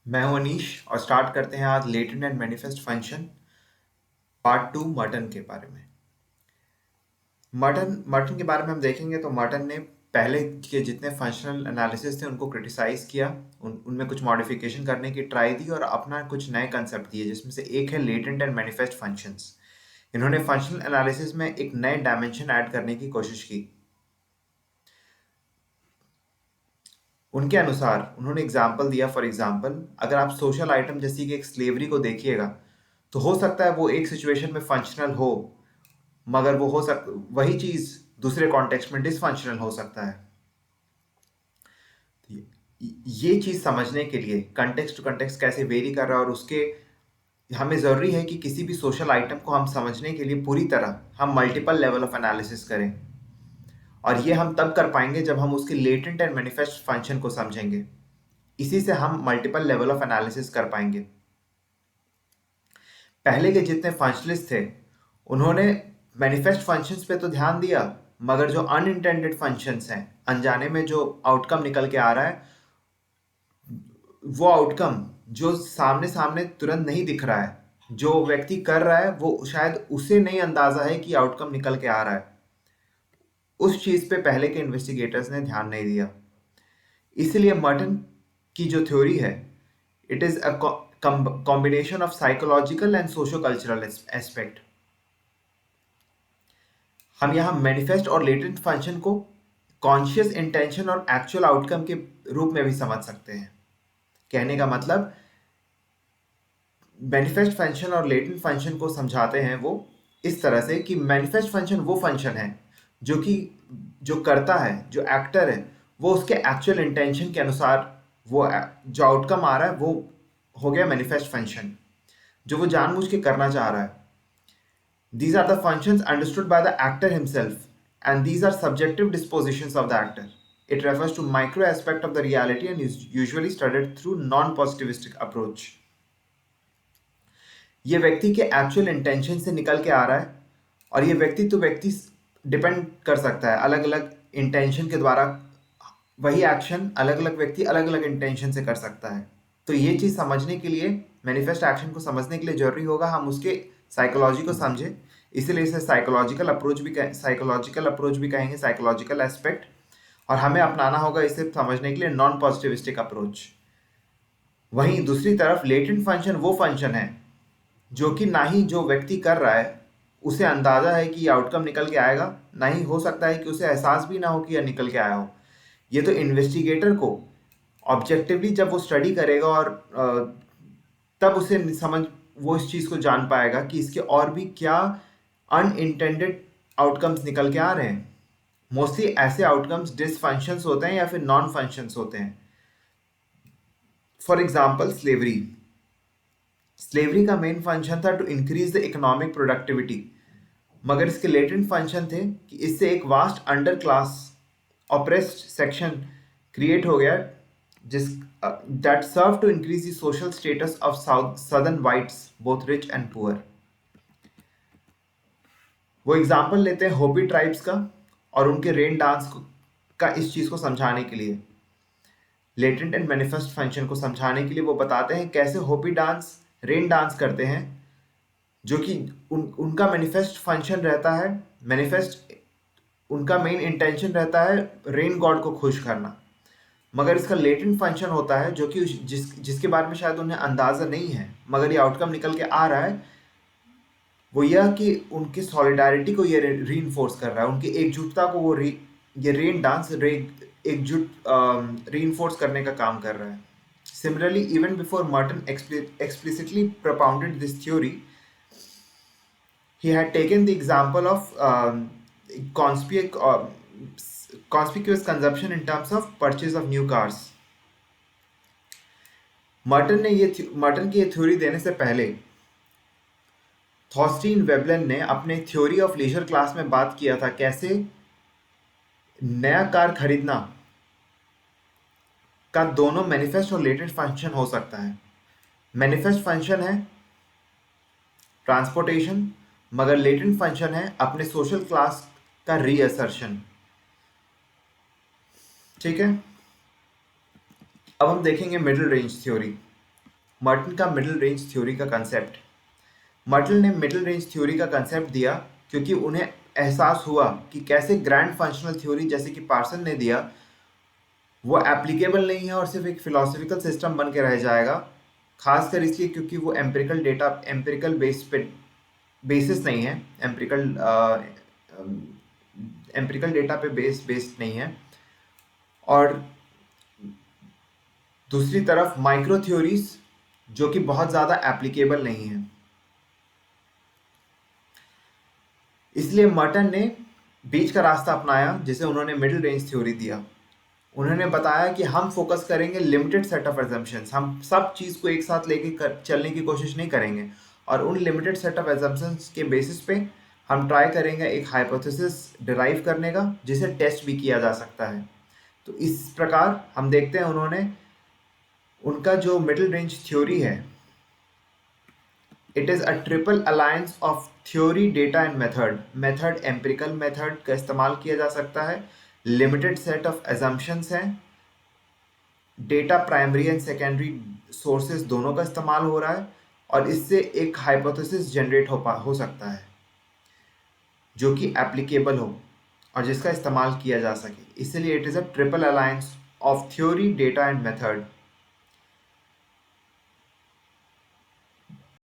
मैं हूं अनीश और स्टार्ट करते हैं आज latent and manifest function part 2 Merton के बारे में। मर्टन मर्टन के बारे में हम देखेंगे तो मर्टन ने पहले के जितने फंक्शनल एनालिसिस थे उनको क्रिटिसाइज किया, उनमें कुछ मॉडिफिकेशन करने की ट्राई दी और अपना कुछ नए कंसेप्ट दिए, जिसमें से एक है लेटेंट एंड मैनिफेस्ट फंक्शंस। इन्होंने फंक्शनल एनालिसिस में एक नए डायमेंशन ऐड करने की कोशिश की। उनके अनुसार उन्होंने एग्जाम्पल दिया, फॉर एग्जाम्पल अगर आप सोशल आइटम जैसी कि एक स्लेवरी को देखिएगा तो हो सकता है वो एक सिचुएशन में फंक्शनल हो, मगर वो वही चीज दूसरे कॉन्टेक्स्ट में डिसफंक्शनल हो सकता है। ये चीज समझने के लिए कंटेक्स्ट टू कंटेक्स्ट कैसे वेरी कर रहा है और उसके हमें जरूरी है कि किसी भी सोशल आइटम को हम समझने के लिए पूरी तरह हम मल्टीपल लेवल ऑफ एनालिसिस करें, और ये हम तब कर पाएंगे जब हम उसके लेटेंट एंड मैनिफेस्ट फंक्शन को समझेंगे। इसी से हम मल्टीपल लेवल ऑफ एनालिसिस कर पाएंगे। पहले के जितने फंक्शनलिस्ट थे उन्होंने मैनिफेस्ट फंक्शंस पे तो ध्यान दिया, मगर जो अनइंटेंडेड फंक्शंस हैं, अनजाने में जो आउटकम निकल के आ रहा है, वो आउटकम जो सामने सामने तुरंत नहीं दिख रहा है, जो व्यक्ति कर रहा है वो शायद उसे नहीं अंदाजा है कि आउटकम निकल के आ रहा है, उस चीज पे पहले के इन्वेस्टिगेटर्स ने ध्यान नहीं दिया। इसलिए मर्टन की जो थ्योरी है, it is a combination of psychological and socio cultural aspect. हम यहाँ मैनिफेस्ट और लेटेंट फंक्शन को कॉन्शियस इंटेंशन और एक्चुअल आउटकम के रूप में भी समझ सकते हैं। कहने का मतलब मैनिफेस्ट फंक्शन और लेटेंट फंक्शन को समझाते हैं वो इस तरह से कि मैनिफेस्ट फंक्शन वो फंक्शन है जो कि जो करता है, जो एक्टर है, वो उसके एक्चुअल इंटेंशन के अनुसार वो जो आउटकम आ रहा है वो हो गया मैनिफेस्ट फंक्शन, जो वो जानबूझ के करना चाह रहा है। These are the functions understood by the actor himself, and these are subjective dispositions of the actor. It refers to micro aspect of the reality and is usually studied through non-positivistic approach. ये व्यक्ति के actual intention से निकल के आ रहा है, और ये व्यक्ति तो व्यक्ति डिपेंड कर सकता है अलग अलग इंटेंशन के द्वारा। वही एक्शन अलग अलग व्यक्ति अलग अलग इंटेंशन से कर सकता है। तो ये चीज़ समझने के लिए, मैनिफेस्ट एक्शन को समझने के लिए जरूरी होगा हम उसके साइकोलॉजी को समझें। इसीलिए इसे साइकोलॉजिकल अप्रोच भी कहेंगे, साइकोलॉजिकल एस्पेक्ट। और हमें अपनाना होगा इसे समझने के लिए नॉन पॉजिटिविस्टिक अप्रोच। वहीं दूसरी तरफ लेटेंट फंक्शन वो फंक्शन है जो कि ना ही जो व्यक्ति कर रहा है उसे अंदाजा है कि आउटकम निकल के आएगा, ना ही हो सकता है कि उसे एहसास भी ना हो कि यह निकल के आया हो। ये तो इन्वेस्टिगेटर को ऑब्जेक्टिवली जब वो स्टडी करेगा और तब उसे समझ वो इस चीज़ को जान पाएगा कि इसके और भी क्या अनइंटेंडेड आउटकम्स निकल के आ रहे हैं। मोस्टली ऐसे आउटकम्स डिसफंक्शंस होते हैं या फिर नॉन फंक्शंस होते हैं। फॉर एग्जाम्पल स्लेवरी का मेन फंक्शन था to increase the economic productivity, मगर इसके लेटेंट फंक्शन थे कि इससे एक vast under class oppressed section create हो गया, जिस that serve to increase the social status of southern whites both rich and poor. वो एग्जाम्पल लेते हैं होपी ट्राइब्स का और उनके रेन डांस का, इस चीज़ को समझाने के लिए, लेटेंट एंड मैनिफेस्ट फंक्शन को समझाने के लिए वो बताते हैं कैसे होपी डांस रेन डांस करते हैं, जो कि उनका मैनिफेस्ट फंक्शन रहता है। मैनिफेस्ट उनका मेन इंटेंशन रहता है रेन गॉड को खुश करना, मगर इसका लेटेंट फंक्शन होता है जो कि जिसके बारे में शायद उन्हें अंदाज़ा नहीं है, मगर ये आउटकम निकल के आ रहा है। वो यह कि उनकी सॉलिडारिटी को ये रीइंफोर्स कर रहा है, उनकी एकजुटता को वो ये रेन डांस एकजुट रीइंफोर्स करने का काम कर रहा है। Similarly, even before Merton explicitly propounded this theory, he had taken the example of conspic- uh, conspicuous consumption in terms of purchase of new cars. Merton की ये थ्योरी देने से पहले थॉस्टीन वेबलन ने अपने थ्योरी ऑफ लीजर क्लास में बात किया था कैसे नया कार खरीदना का दोनों मैनिफेस्ट और लेटेंट फंक्शन हो सकता है। मैनिफेस्ट फंक्शन है ट्रांसपोर्टेशन, मगर लेटेंट फंक्शन है अपने सोशल क्लास का रीअसर्शन। ठीक है, अब हम देखेंगे मिडिल रेंज थ्योरी। मर्टन का मिडिल रेंज थ्योरी का कंसेप्ट। मर्टन ने मिडिल रेंज थ्योरी का कंसेप्ट दिया क्योंकि उन्हें एहसास हुआ कि कैसे ग्रैंड फंक्शनल थ्योरी जैसे कि पार्सन ने दिया वो एप्लीकेबल नहीं है और सिर्फ एक फिलोसफिकल सिस्टम बन के रह जाएगा, खासकर इसलिए क्योंकि वो एम्पिरिकल बेसिस नहीं है, एम्पिरिकल डेटा पे बेस्ड नहीं है। और दूसरी तरफ माइक्रो थ्योरीज जो कि बहुत ज़्यादा एप्लीकेबल नहीं है। इसलिए मर्टन ने बीच का रास्ता अपनाया जिसे उन्होंने मिडिल रेंज थ्योरी दिया। उन्होंने बताया कि हम फोकस करेंगे लिमिटेड सेट ऑफ एजम्पशंस, हम सब चीज़ को एक साथ लेके चलने की कोशिश नहीं करेंगे, और उन लिमिटेड सेट ऑफ एजम्पशंस के बेसिस पे हम ट्राई करेंगे एक हाइपोथेसिस डिराइव करने का जिसे टेस्ट भी किया जा सकता है। तो इस प्रकार हम देखते हैं उन्होंने उनका जो मिडिल रेंज थ्योरी है, it is a triple alliance of theory, data and method empirical method का इस्तेमाल किया जा सकता है, लिमिटेड सेट ऑफ एजम्पशंस हैं, data primary and secondary sources दोनों का इस्तेमाल हो रहा है, और इससे एक हाइपोथेसिस जनरेट हो सकता है जो कि एप्लीकेबल हो और जिसका इस्तेमाल किया जा सके। इसलिए it is a triple alliance of theory, data and method.